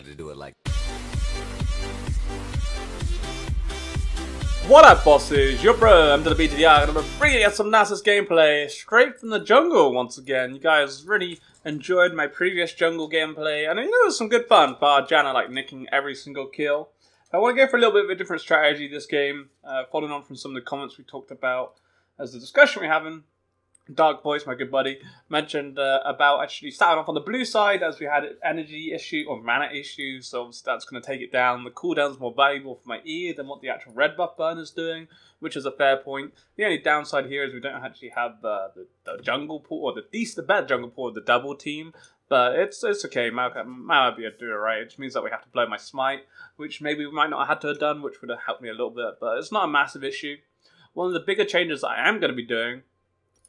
to do it like. What up, bosses? Your bro, I'm the CDR, and I'm bringing you some Nasus gameplay straight from the jungle once again. You guys really enjoyed my previous jungle gameplay, and it was some good fun, bar Janna like nicking every single kill. I want to go for a little bit of a different strategy this game, following on from some of the comments we talked about as the discussion we're having. Dark Voice, my good buddy, mentioned about actually starting off on the blue side as we had an energy issue or mana issue, so obviously that's going to take it down. The cooldown's more valuable for my E than what the actual red buff burn is doing, which is a fair point. The only downside here is we don't actually have the jungle pool, or the better jungle pool of the double team, but it's okay. Might be able to do it right. It just means that we have to blow my smite, which maybe we might not have had to have done, which would have helped me a little bit, but it's not a massive issue. One of the bigger changes that I am going to be doing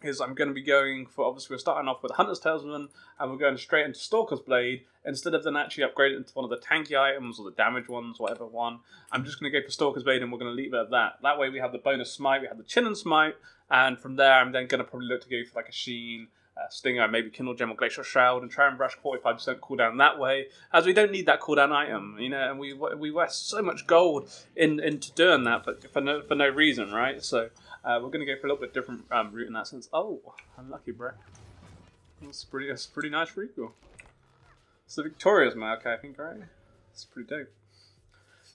is I'm going to be going for, obviously we're starting off with Hunter's Talisman, and we're going straight into Stalker's Blade, instead of then actually upgrading into one of the tanky items, or the damage ones, whatever one. I'm just going to go for Stalker's Blade, and we're going to leave it at that. That way we have the bonus smite, we have the chin and smite, and from there I'm then going to probably look to go for like a Sheen, Stinger, maybe Kindle Gem or Glacial Shroud, and try and rush 45% cooldown that way, as we don't need that cooldown item, you know, and we waste so much gold into doing that, but for no reason, right? So we're going to go for a little bit different route in that sense. Oh, unlucky, bro. That's a pretty nice recall. It's the Victoria's mark, I think, right? It's pretty dope.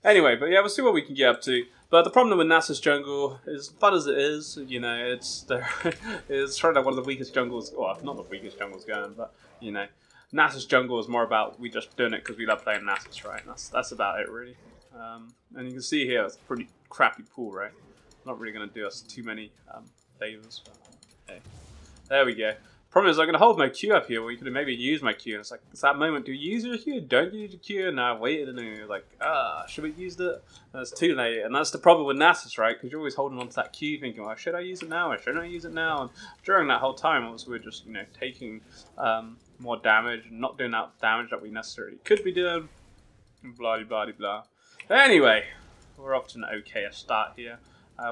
Anyway, but yeah, we'll see what we can get up to. But the problem with Nasus jungle, as fun as it is, you know, it's probably one of the weakest jungles. Well, not the weakest jungles going, but you know, Nasus jungle is more about we just doing it because we love playing Nasus, right? That's about it, really. And you can see here, it's a pretty crappy pool, right? Not really going to do us too many favors, but hey, there we go. Problem is, I'm going to hold my Q up here, where you could have maybe used my Q, and it's like, it's that moment, do you use your Q? Don't you use your Q? And I waited, and then you're like, should we use it? And it's too late, and that's the problem with Nasus, right? Because you're always holding on to that Q, thinking, well, should I use it now, or shouldn't I use it now? And during that whole time, also, we're just, you know, taking more damage, and not doing that damage that we necessarily could be doing, blah, blah, blah, blah. Anyway, we're off to an okay start here.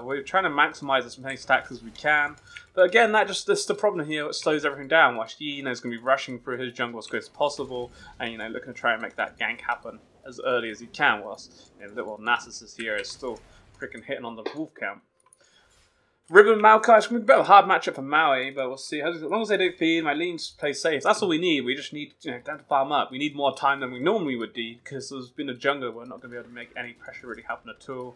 We're trying to maximise as many stacks as we can, but again, that's the problem here. It slows everything down. While Sheen is going to be rushing through his jungle as quick as possible, and you know, looking to try and make that gank happen as early as he can. Whilst you know, little Nasus is here, is still freaking hitting on the wolf camp. Riven and Maokai, it's going to be a bit of a hard matchup for Maui, but we'll see. As long as they don't feed, my lanes play safe. That's all we need. We just need, you know, to farm up. We need more time than we normally would do, because there's been a jungle. We're not going to be able to make any pressure really happen at all.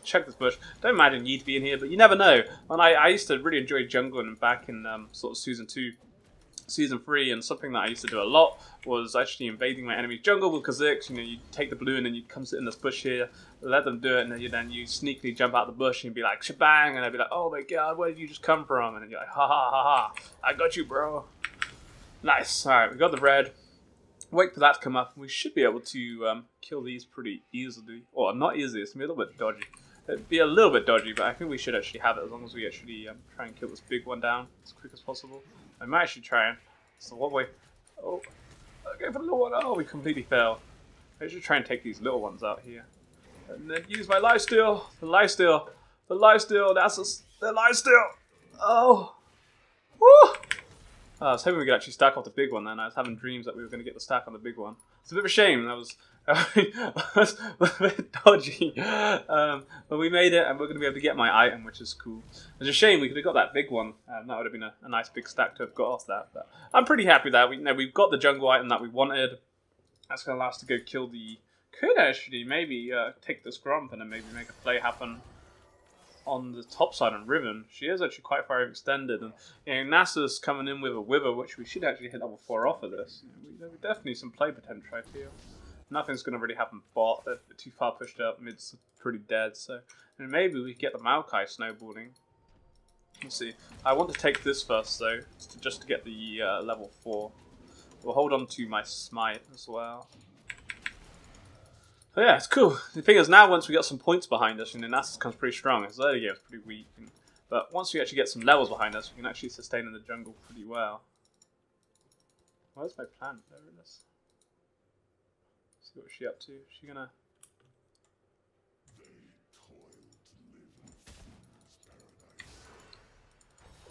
Check this bush. Don't imagine you'd be in here, but you never know. And I used to really enjoy jungling back in sort of Season 2, Season 3, and something that I used to do a lot was actually invading my enemy's jungle with Kha'Zix. You know, you take the blue and then you come sit in this bush here, let them do it, and then you sneakily jump out the bush and be like, shebang, and they'd be like, oh my god, where did you just come from? And then you're like, ha ha ha ha, I got you, bro. Nice. Alright, we got the red. Wait for that to come up, and we should be able to kill these pretty easily. Or not easily, it's going to be a little bit dodgy. It'd be a little bit dodgy, but I think we should actually have it as long as we actually try and kill this big one down as quick as possible. I might actually try and... So what way... Oh, okay, for the little one. Oh, we completely failed. I should try and take these little ones out here. And then use my lifesteal. The lifesteal. The lifesteal. That's the lifesteal. Oh. Woo! I was hoping we could actually stack off the big one then. I was having dreams that we were going to get the stack on the big one. It's a bit of a shame. That was a bit dodgy. But we made it, and we're going to be able to get my item, which is cool. It's a shame we could have got that big one. That would have been a nice big stack to have got off that. But I'm pretty happy that we've got the jungle item that we wanted. That's going to allow us to go kill the... Could actually maybe take this grump and then maybe make a play happen on the top side on Riven. She is actually quite far extended, and you know, Nasus coming in with a wither, which we should actually hit level 4 off of this. You know, we definitely some play potential, I feel. Nothing's going to really happen bot. They're too far pushed up. Mid's pretty dead, so and maybe we get the Maokai snowballing. Let's see. I want to take this first, though, just to get the level 4. We'll hold on to my smite as well. So yeah, it's cool. The thing is, now once we got some points behind us, you know, Nasus comes pretty strong. His early game was pretty weak, but once we actually get some levels behind us, we can actually sustain in the jungle pretty well. Where's my plan? There it is. See what she's up to. Is she gonna...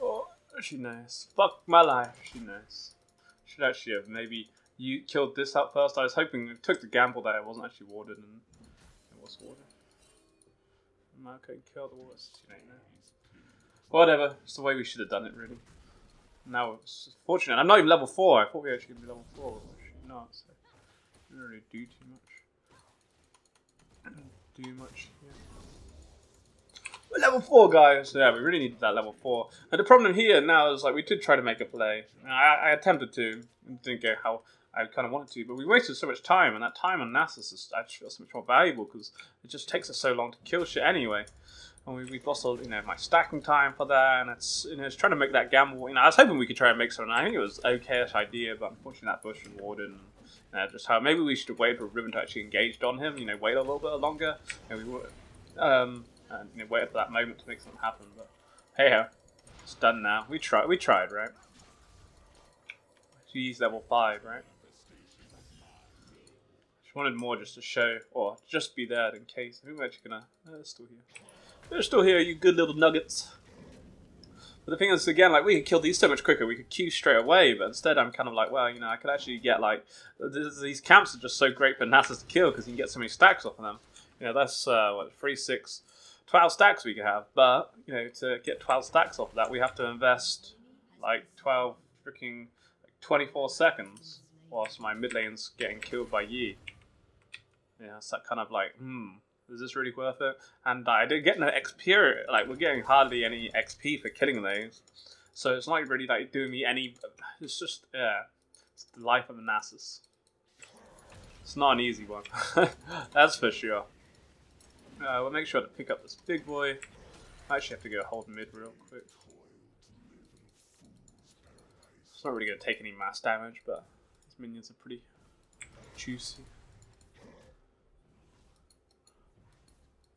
Oh, she nice. Fuck my life, she nice. Should actually have maybe you killed this out first. I was hoping it took the gamble that it wasn't actually warded, and it was warded. Okay, kill the wall. It's too late now. Whatever. It's the way we should have done it, really. Now it's fortunate. I'm not even level 4. I thought we were actually going to be level 4, but we're not. So I didn't really do too much. Yeah. We're level 4, guys. So yeah, we really needed that level 4. And the problem here now is like we did try to make a play. I attempted to. It didn't go how I kind of wanted to, but we wasted so much time, and that time on Nasus is actually so much more valuable because it just takes us so long to kill shit anyway. And we've lost, my stacking time for that, and it's trying to make that gamble. I was hoping we could try and make something. I think it was okay-ish idea, but unfortunately that bush was warded. And just how maybe we should have waited for Riven to actually engage on him. Wait a little bit longer, and we would, and waited for that moment to make something happen. But hey ho, it's done now. We tried, right? She's level 5, right? She wanted more just to show, or just be there in case. I think we're actually gonna. They're still here. They're still here, you good little nuggets. But the thing is, again, like we could kill these so much quicker. We could queue straight away, but instead, I'm kind of like, well, I could actually get like these camps are just so great for Nasus to kill because you can get so many stacks off of them. That's what 3, 6, 12 stacks we could have. But to get 12 stacks off of that, we have to invest like 12 freaking 24 seconds whilst my mid lane's getting killed by Yi. Yeah, it's that kind of like, is this really worth it? And I didn't get no XP, like we're getting hardly any XP for killing those. So it's not really like doing me any, it's just, yeah, it's the life of a Nasus. It's not an easy one, that's for sure. We'll make sure to pick up this big boy. I actually have to go hold mid real quick. It's not really going to take any mass damage, but his minions are pretty juicy.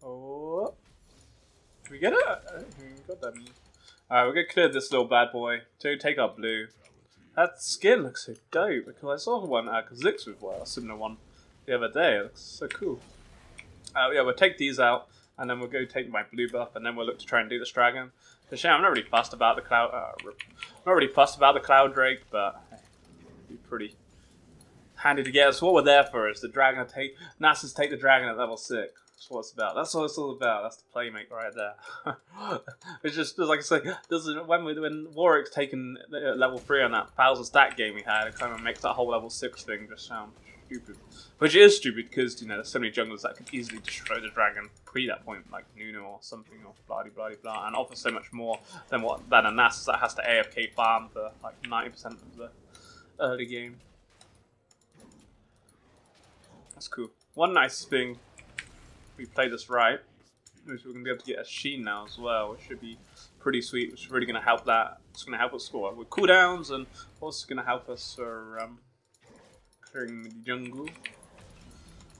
Oh, did we get it? I don't think we got that. Alright, we're going to clear this little bad boy. To take our blue. That skin looks so dope because I saw one at Kha'Zix with a similar one the other day. It looks so cool. Yeah, we'll take these out and then we'll go take my blue buff and then we'll look to try and do this dragon. The shame, I'm not really fussed about the cloud. Not really fussed about the cloud drake, but hey, it'd be pretty handy to get. So what we're there for is the dragon Nasus take the dragon at level 6. That's what it's about. That's what it's all about. That's the playmate right there. It's just like I say, when Warwick's taken level 3 on that 1,000 stack game we had, it kind of makes that whole level 6 thing just sound stupid. Which is stupid because there's so many junglers that could easily destroy the dragon pre that point, like Nuno or something, or blah, and offer so much more than a Nasus that has to AFK farm for like 90% of the early game. That's cool. One nice thing. We play this right, which we're going to be able to get a Sheen now as well, which should be pretty sweet, which is really going to help that. It's going to help us score with cooldowns and also going to help us for clearing the jungle.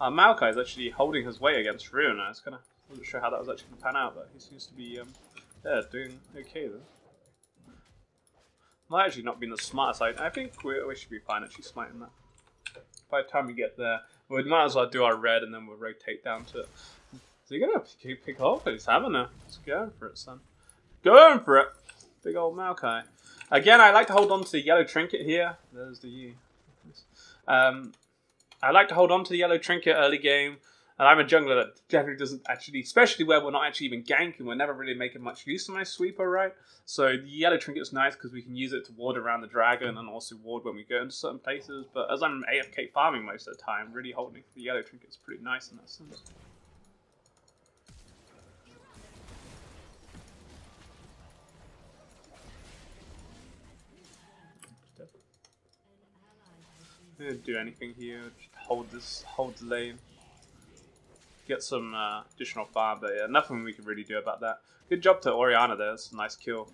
Maokai is actually holding his weight against Ruin. I wasn't sure how that was actually going to pan out, but he seems to be doing okay though. Might actually not be the smartest side. I think we should be fine actually smiting that. By the time we get there, we might as well do our red and then we'll rotate down to it. Is he going to pick off? He's having it. He's going for it, son. Going for it. Big old Maokai. Again, I like to hold on to the yellow trinket here. There's the Yi. I like to hold on to the yellow trinket early game. And I'm a jungler that generally doesn't actually, especially where we're not actually even ganking, we're never really making much use of my sweeper, right? So the yellow trinket is nice because we can use it to ward around the dragon and also ward when we go into certain places. But as I'm AFK farming most of the time, really holding the yellow trinket is pretty nice in that sense. I didn't do anything here, just hold the lane. Get some additional farm, but yeah, nothing we can really do about that. Good job to Orianna there, that's a nice kill.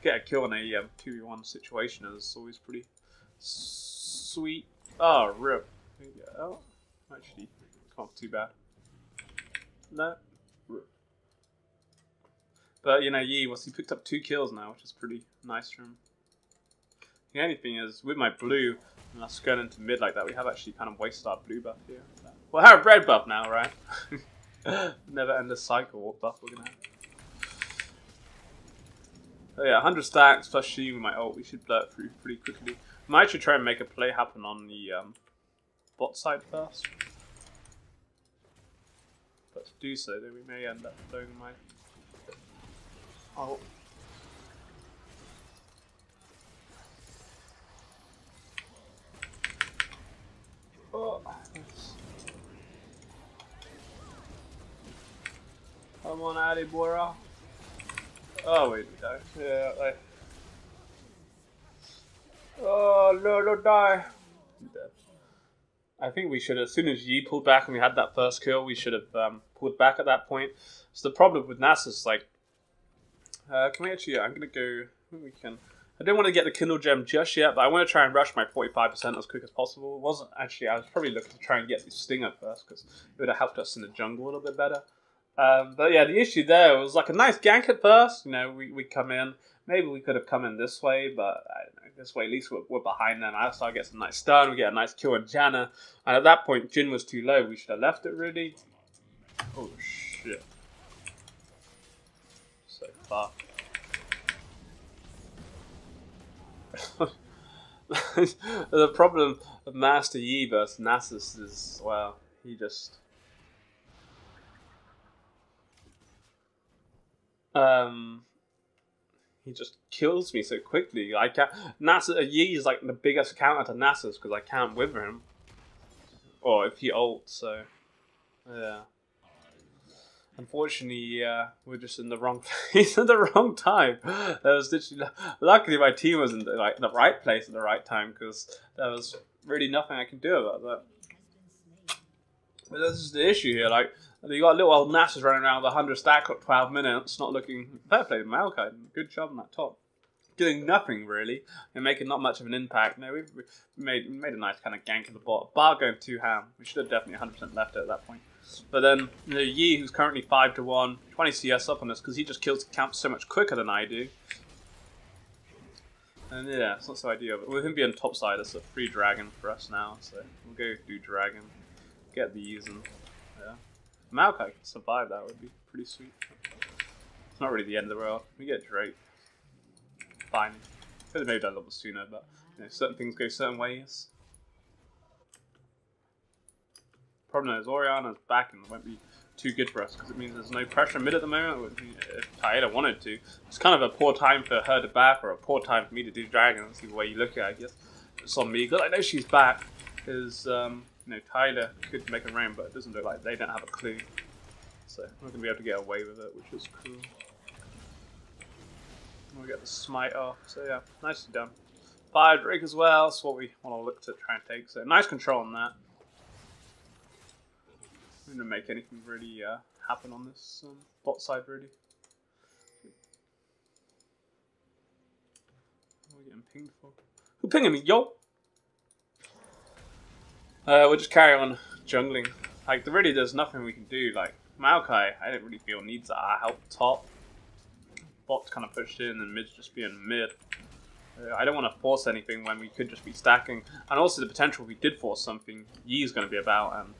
Get a kill in a 2v1 situation is always pretty sweet. Oh, rip. Oh, actually, not too bad. No. Rip. But, Yi, he picked up 2 kills now, which is pretty nice for him. The only thing is, with my blue, and us going into mid like that, we have actually kind of wasted our blue buff here. We'll have a red buff now, right? Never end the cycle, what buff we're going to have. Oh yeah, 100 stacks plus she with my ult, we should blow it through pretty quickly. Might actually try and make a play happen on the bot side first. But to do so, then we may end up throwing my... Oh. Oh. Come on, Addy Bora. Oh, wait, we died. Yeah, like... Oh, no, don't die. I'm dead. I think we should have, as soon as Yi pulled back and we had that first kill, we should have pulled back at that point. So the problem with Nasus, like... can we actually... I'm going to go... We can... I don't want to get the Kindle Gem just yet, but I want to try and rush my 45% as quick as possible. It wasn't actually... I was probably looking to try and get the Stinger first, because it would have helped us in the jungle a little bit better. But yeah, the issue there was like a nice gank at first. You know, we come in. Maybe we could have come in this way, but I don't know. This way, at least we're behind them. I start getting some nice stun. We get a nice kill on Janna. And at that point, Jhin was too low. We should have left it, really. Oh, shit. So far. The problem of Master Yi versus Nasus is, well, he just... he just kills me so quickly. I can't. Yi is like the biggest counter to Nasus because I can't wither him, or if he ults. So, yeah. Unfortunately, we're just in the wrong place at the wrong time. That was literally. Luckily, my team was in the right place at the right time because there was really nothing I could do about that. But this is the issue here. Like, you got little old Nasus running around with 100 stack up 12 minutes, not looking... Fair play to Maokai. Good job on that top. Doing nothing, really, and making not much of an impact. No, we made a nice kind of gank in the bot. Bar going 2-ham. We should have definitely 100% left it at that point. But then, you know, Yi, who's currently 5-1, 20 CS up on us, because he just kills camps so much quicker than I do. And yeah, it's not so ideal. But with him being topside, it's a free dragon for us now, so we'll go do dragon. Get these and... Maokai can survive, that would be pretty sweet. It's not really the end of the world. We get Drake. Fine. Could have maybe done a little sooner, but you know, certain things go certain ways. Problem is, Orianna's back and it won't be too good for us because it means there's no pressure mid at the moment. If Taeda wanted to, it's kind of a poor time for her to back or a poor time for me to do dragon. That's the way you look at it, I guess. It's on me because I know she's back. Is you know, Tyler could make a round, but it doesn't look like they don't have a clue. So we're going to be able to get away with it, which is cool. We'll get the smite off, so yeah, nicely done. Fire Drake as well, that's what we want to look to try and take. So nice control on that. I'm going to make anything really happen on this bot side, really. What are we getting pinged for? Who pinging me, yo? We'll just carry on jungling. Like, really, there's nothing we can do. Like, Maokai, I don't really feel needs our help top. Bot's kind of pushed in, and mid's just being mid. I don't want to force anything when we could just be stacking. And also, the potential if we did force something, Yi's going to be about. And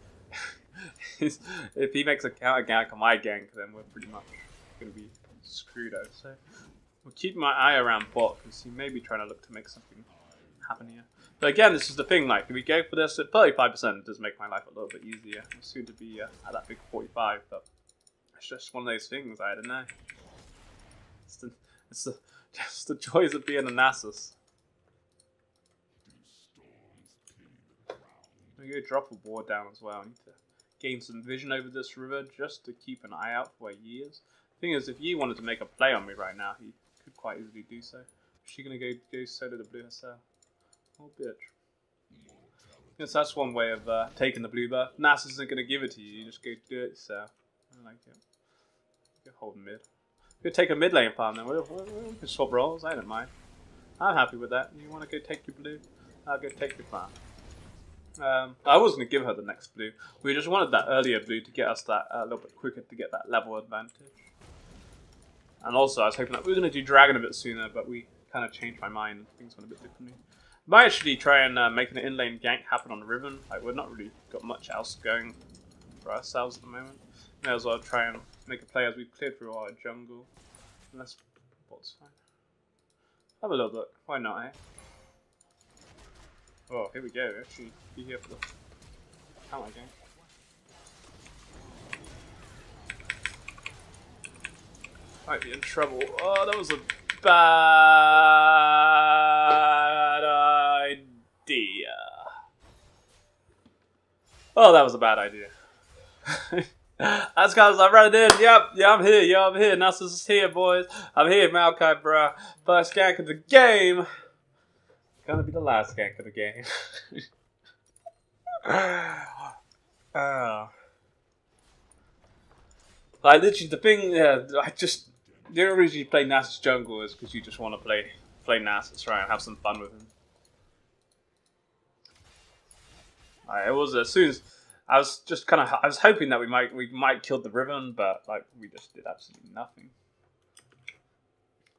if he makes a counter gank on my gank, then we're pretty much going to be screwed, I would say. We'll keep my eye around bot, because he may be trying to look to make something happen here. But again, this is the thing, like, if we go for this at 35%, it does make my life a little bit easier. I'm soon to be at that big 45, but it's just one of those things, I don't know. It's just the joys of being a Nasus. I'm going to drop a ward down as well. I need to gain some vision over this river just to keep an eye out for where Yi is. The thing is, if Yi wanted to make a play on me right now, he could quite easily do so. Is she going to go solo the blue herself? Oh, bitch. Yes, that's one way of taking the blue buff. Nasus isn't going to give it to you. You just go do it yourself. I like it. Go hold mid. Go take a mid lane farm then. We can swap roles. I don't mind. I'm happy with that. You want to go take your blue? I'll go take your farm. I was going to give her the next blue. We just wanted that earlier blue to get us that a little bit quicker to get that level advantage. And also, I was hoping that we were going to do dragon a bit sooner, but we kind of changed my mind and things went a bit differently. Might actually try and make an in-lane gank happen on the Riven. Like, we've not really got much else going for ourselves at the moment. May as well try and make a play as we clear through our jungle. Unless bot's fine. Have a little look. Why not, eh? Oh, here we go. Actually, be here for the counter game. Might be in trouble. Oh, that was a bad idea. Oh, that was a bad idea. That's because I'm running in. Yep, yeah, I'm here. Yeah, I'm here. Nasus is here, boys. I'm here, Maokai, bro. First gank of the game. Gonna be the last gank of the game. Like, literally, the thing, the only reason you play Nasus jungle is because you just want to play Nasus, right, and have some fun with him. It was as soon as I was just kind of, I was hoping that we might kill the Riven, but like we just did absolutely nothing.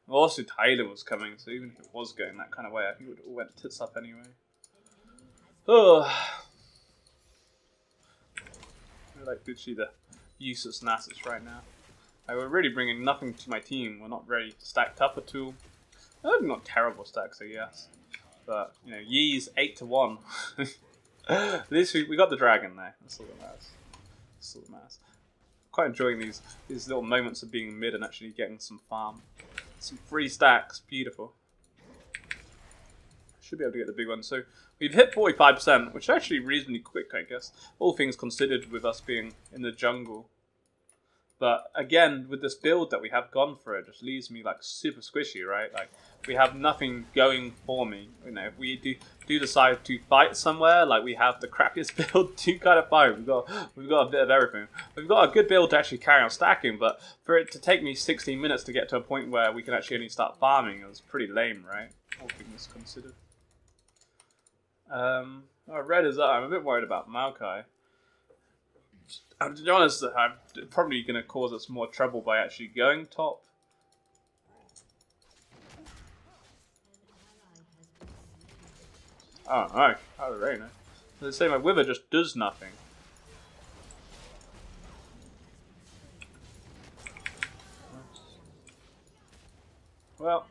Also, Tyler was coming, so even if it was going that kind of way, I think it would all went tits up anyway. Oh, we're like literally the useless Nasus right now. Like, we're really bringing nothing to my team. We're not very stacked up at all. Not terrible stacks, I guess. But you know, Yee's 8-1. At least we got the dragon there. That's all that matters. That's all that matters. Quite enjoying these little moments of being mid and actually getting some farm. Some free stacks. Beautiful. Should be able to get the big one. So we've hit 45%, which is actually reasonably quick, I guess. All things considered with us being in the jungle. But again, with this build that we have gone for, it just leaves me like super squishy, right? Like we have nothing going for me. You know, if we do decide to fight somewhere, like we have the crappiest build to kind of fight. We've got a bit of everything. We've got a good build to actually carry on stacking, but for it to take me 16 minutes to get to a point where we can actually only start farming, it was pretty lame, right? All things considered. Oh, red is up. I'm a bit worried about Maokai. To be honest, I'm probably going to cause us more trouble by actually going top. Oh, no. How do they know? They say my Wither just does nothing. Well,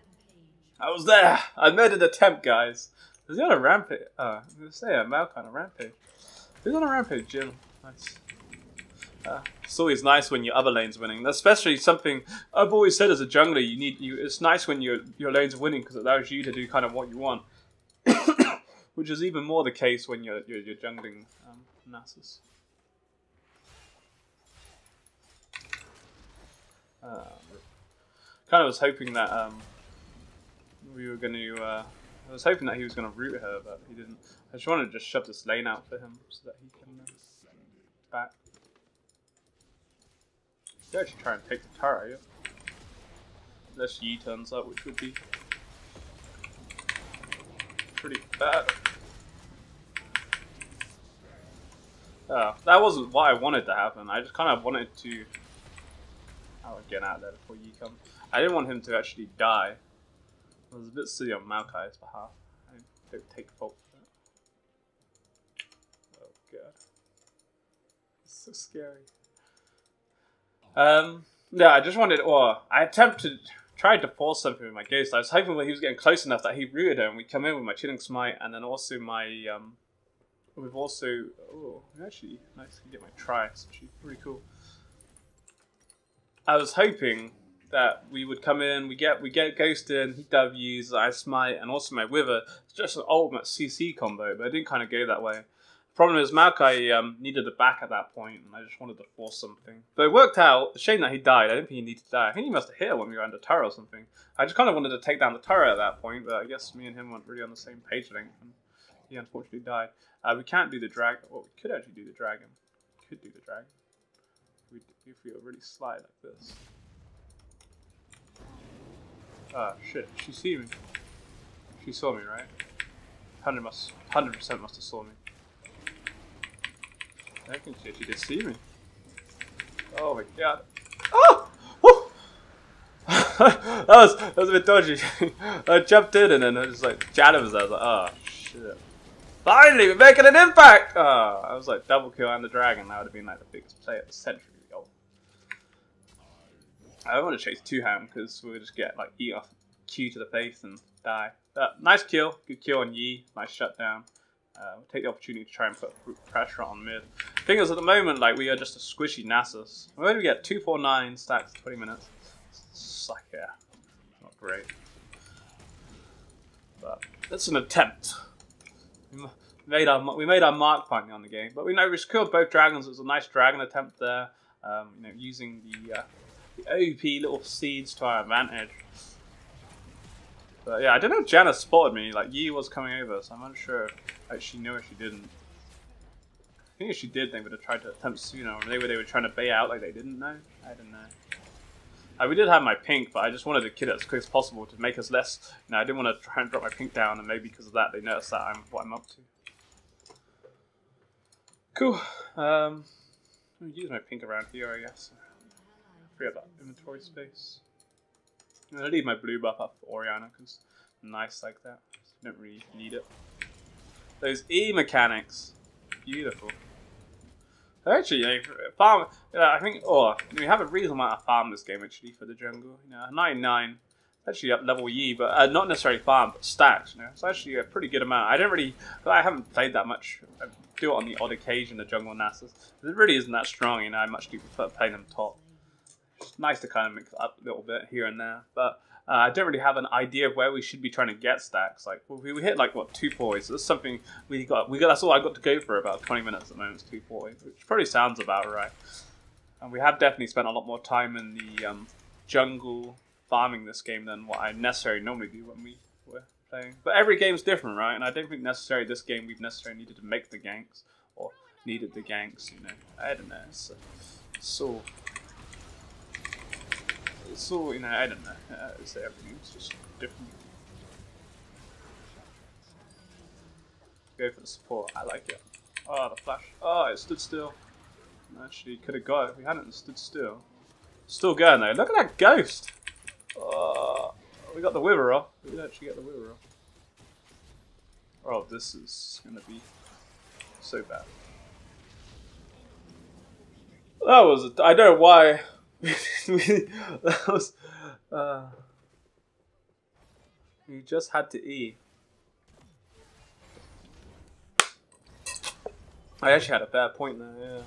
I was there. I made an attempt, guys. Is he on a rampage? I was going to say a Maokai on a rampage. Who's on a rampage, Jim? Nice. It's always nice when your other lane's winning. Especially something I've always said as a jungler. It's nice when your lane's winning because it allows you to do kind of what you want, which is even more the case when you're jungling Nasus. Kind of was hoping that we were going to. I was hoping that he was going to root her, but he didn't. I just wanted to just shove this lane out for him so that he can back. They actually try and take the turret, yeah. Unless Yi turns up, which would be pretty bad. That wasn't what I wanted to happen. I just kind of wanted to... I'll get out there before Yi comes. I didn't want him to actually die. I was a bit silly on Maokai's behalf. I don't take fault for that. Oh god. It's so scary. Yeah, I just wanted, or I tried to force something with my Ghost. I was hoping that he was getting close enough that he rooted her and we come in with my Chilling Smite and then also my, we've also, actually, nice to get my Tri, it's actually pretty cool. I was hoping that we would come in, we get Ghost in, he W's, I Smite, and also my Wither. It's just an ultimate CC combo, but it didn't kind of go that way. Problem is, Maokai needed the back at that point, and I just wanted to force something. But it worked out. It's a shame that he died. I didn't think he needed to die. I think he must have hit her when we were under turret or something. I just kind of wanted to take down the turret at that point, but I guess me and him weren't really on the same page length, and he unfortunately died. We can't do the dragon. Well, we could actually do the dragon. We could do the dragon. If we were really sly like this. Ah, shit. She see me. She saw me, right? 100% must have saw me. I can see she did see me. Oh my god. Oh! Woo! that was a bit dodgy. I jumped in and then I was like, Janet was there. I was like, oh shit. Finally, we're making an impact! Oh, I was like, double kill and the dragon. That would have been like the biggest play of the century. Oh. I don't want to chase two-hand because we'll just get like Q to the face and die. But nice kill. Good kill on Yi. Nice shutdown. We'll take the opportunity to try and put pressure on mid. Thing is, at the moment, like, we are just a squishy Nasus. We only get 249 stacks in 20 minutes. Suck, yeah. Not great. But it's an attempt. We made our mark finally on the game. But we know we killed both dragons. It was a nice dragon attempt there. You know, using the OP little seeds to our advantage. But yeah, I don't know if Jana spotted me. Like, Yi was coming over, so I'm not sure if she knew or she didn't. I think if she did, they would have tried to attempt sooner. Or maybe they were trying to bait out like they didn't know. I don't know. We did have my pink, but I just wanted to kill it as quick as possible to make us less. You know, I didn't want to try and drop my pink down, and maybe because of that, they noticed that what I'm up to. Cool. I'll use my pink around here, I guess. Free up that inventory space. I'm gonna leave my blue buff up for Orianna because nice like that. Don't really need it. Those E mechanics, beautiful. Actually, you know, farm. I think, we have a reasonable amount of farm this game actually for the jungle. You know, 99. Actually up level Yi, but not necessarily farm, but stacks. You know, it's actually a pretty good amount. I haven't played that much. I do it on the odd occasion, the jungle Nasus. It really isn't that strong. You know, I much do prefer playing them top. It's nice to kind of mix it up a little bit here and there, but I don't really have an idea of where we should be trying to get stacks. Like, well, we hit like what 240, so that's something we got. That's all I got to go for about 20 minutes at the moment. It's 240, which probably sounds about right. And we have definitely spent a lot more time in the jungle farming this game than what I necessarily normally do when we were playing. But every game's different, right? And I don't think necessarily this game we've necessarily needed to make the ganks or needed the ganks. You know, I don't know. So, you know, I don't know. So everything's just different. Go for the support. I like it. Oh, the flash. Oh, it stood still. Actually, could have got it if we hadn't stood still. Still going though. Look at that ghost. Oh, we got the wither off. We did actually get the wither off. Oh, this is going to be so bad. That was. I don't know why. That was. We just had to E. I actually had a bad point there, yeah.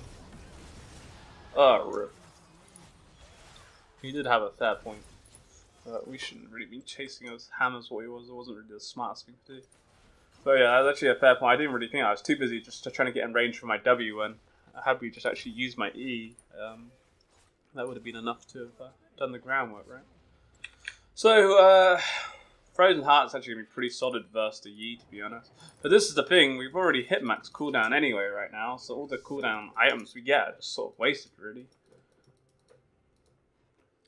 Oh, rip. He did have a fair point. We shouldn't really be chasing those hammers what he was. It wasn't really the smartest thing to do. But yeah, that was actually a fair point. I didn't really think I was too busy just trying to get in range for my W, and had we just actually used my E, that would have been enough to have done the groundwork, right? So, Frozen Heart's actually going to be pretty solid versus the Yi, to be honest. But this is the thing, we've already hit max cooldown anyway right now, so all the cooldown items we get are just sort of wasted, really.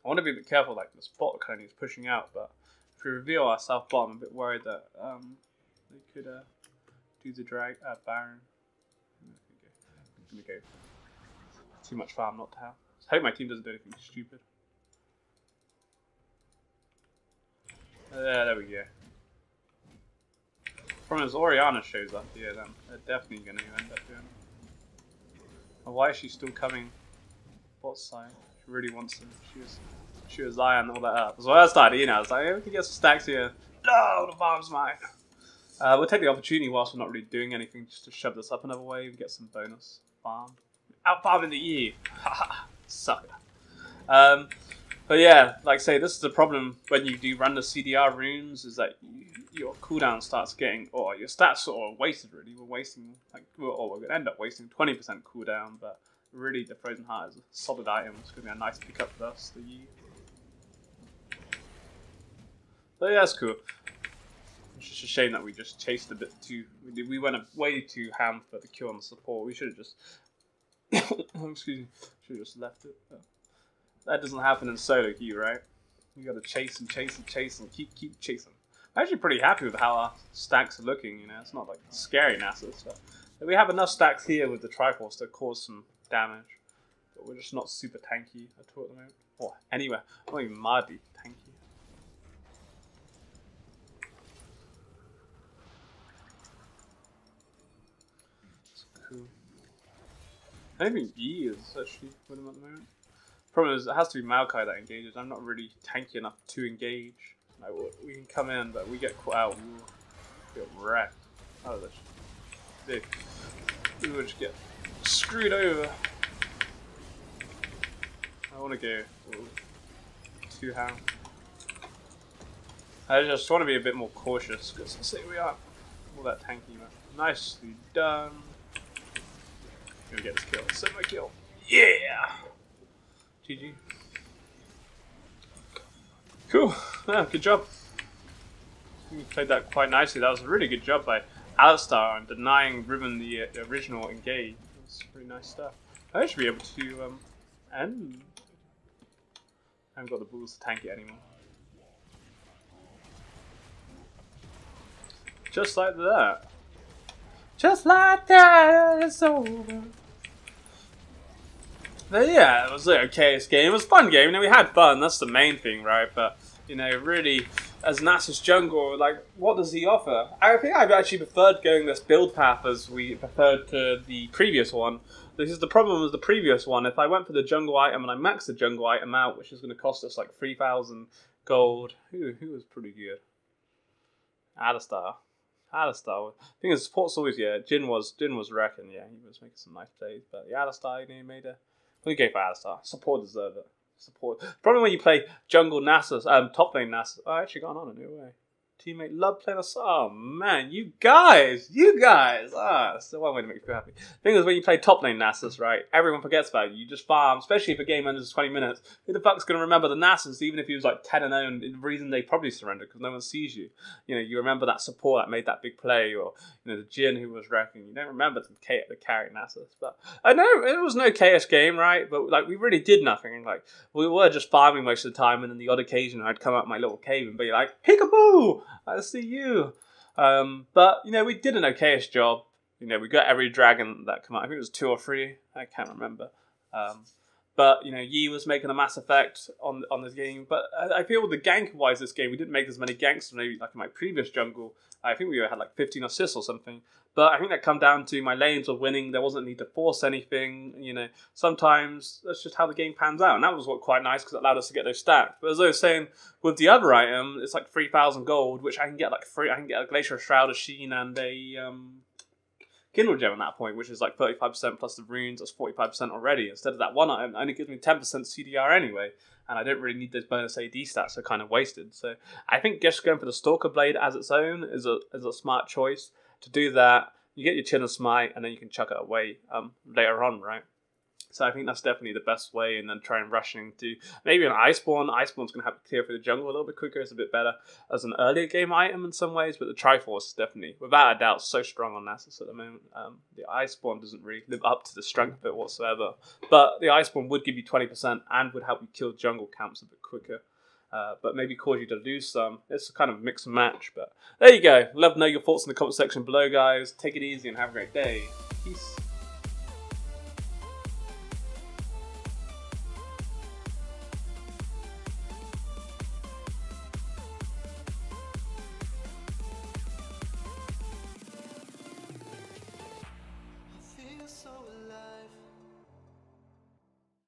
I want to be a bit careful, like this bot kind of is pushing out, but if we reveal our south bot, I'm a bit worried that they could do the drag Baron. I'm going to go too much farm not to have. I hope my team doesn't do anything stupid. There we go. From as Orianna shows up here, then they're definitely going to end up doing it. Well, why is she still coming bot side? She really wants to. She was Zion all that up. So I started, you know, I was like, we can get some stacks here. No, the farm's mine. We'll take the opportunity whilst we're not really doing anything just to shove this up another way and get some bonus farm. Out farming the E. Haha, sucker. But yeah, like I say, this is the problem when you do run the CDR runes, is that your cooldown starts getting, or your stats sort of wasted really. We're wasting, like, we're going to end up wasting 20% cooldown, but really the Frozen Heart is a solid item. It's going to be a nice pickup for us, the Yi. But yeah, that's cool. It's just a shame that we just chased a bit too, we went way too ham for the kill on the support. We should have just, excuse me, should have just left it. But that doesn't happen in solo queue, right? You gotta chase and chase and chase and keep chasing. I'm actually pretty happy with how our stacks are looking, you know, it's not like scary Nasus, but we have enough stacks here with the Triforce to cause some damage. But we're just not super tanky at all at the moment. Or anywhere, not even mildly tanky. It's cool. I don't think Yi is actually with him at the moment. Problem is, it has to be Maokai that engages. I'm not really tanky enough to engage. Like, we can come in, but we get caught out. We'll get wrecked. Oh, we would just get screwed over. I want to go 2-hand. I just want to be a bit more cautious because let's say we are all that tanky, man. Nicely done. Gonna get this kill. Semi kill. Yeah. GG. Cool. Yeah, good job. You played that quite nicely. That was a really good job by Alistar on denying Riven the original engage. That's pretty nice stuff. I should be able to end. I haven't got the balls to tank it anymore. Just like that. Just like that, it's over. But yeah, it was an okay game. It was a fun game. You know, we had fun. That's the main thing, right? But you know, really, as Nasus jungle, like, what does he offer? I think I've actually preferred going this build path as we preferred to the previous one. This is the problem with the previous one. If I went for the jungle item and I maxed the jungle item out, which is going to cost us like 3,000 gold. Who was pretty good? Alistar. Alistar. I think his support's always, yeah, Jin was wrecking, yeah, he was making some nice plays, but the Alistar, you know, he made a... We go for Alistar. Support deserve it. Support. Probably when you play jungle Nasus, top lane Nasus. Oh, I actually got on a new way. Teammate love playing us. Oh man, you guys. Ah, that's the one way to make you feel happy. The thing is, when you play top lane Nasus, right, everyone forgets about you. You just farm, especially if a game ends 20 minutes. Who the fuck's gonna remember the Nasus, even if he was like 10-0? And the reason they probably surrendered because no one sees you. You know, you remember that support that made that big play, or you know the Jin who was wrecking. You don't remember the carry Nasus. But I know it was an okay-ish game, right? But like we really did nothing. Like we were just farming most of the time, and then the odd occasion I'd come out my little cave and be like, peekaboo! I see you. But, you know, we did an okayish job. You know, we got every dragon that came out. I think it was 2 or 3. I can't remember. But, you know, Yi was making a mass effect on this game. But I feel the gank-wise this game, we didn't make as many ganks as maybe like in my previous jungle. I think we had like 15 assists or something. But I think that come down to my lanes were winning. There wasn't need to force anything. You know, sometimes that's just how the game pans out. And that was what quite nice because it allowed us to get those stats. But as I was saying, with the other item, it's like 3,000 gold, which I can get like free. I can get a Glacier Shroud, a Sheen, and a Kindle Gem at that point, which is like 35% plus the runes. That's 45% already. Instead of that one item, it only gives me 10% CDR anyway. And I don't really need those bonus AD stats, so kind of wasted. So I think just going for the Stalker Blade as its own is a smart choice. To do that, you get your Chin and Smite, and then you can chuck it away later on, right? So I think that's definitely the best way, and then try and rush into maybe an Iceborne. Iceborne's going to have to clear through the jungle a little bit quicker. It's a bit better as an earlier game item in some ways, but the Triforce is definitely, without a doubt, so strong on Nasus at the moment. The Iceborne doesn't really live up to the strength of it whatsoever, but the Iceborne would give you 20% and would help you kill jungle camps a bit quicker. But maybe cause you to lose some. It's a kind of mix and match, but there you go. Love to know your thoughts in the comment section below, guys. Take it easy and have a great day. Peace.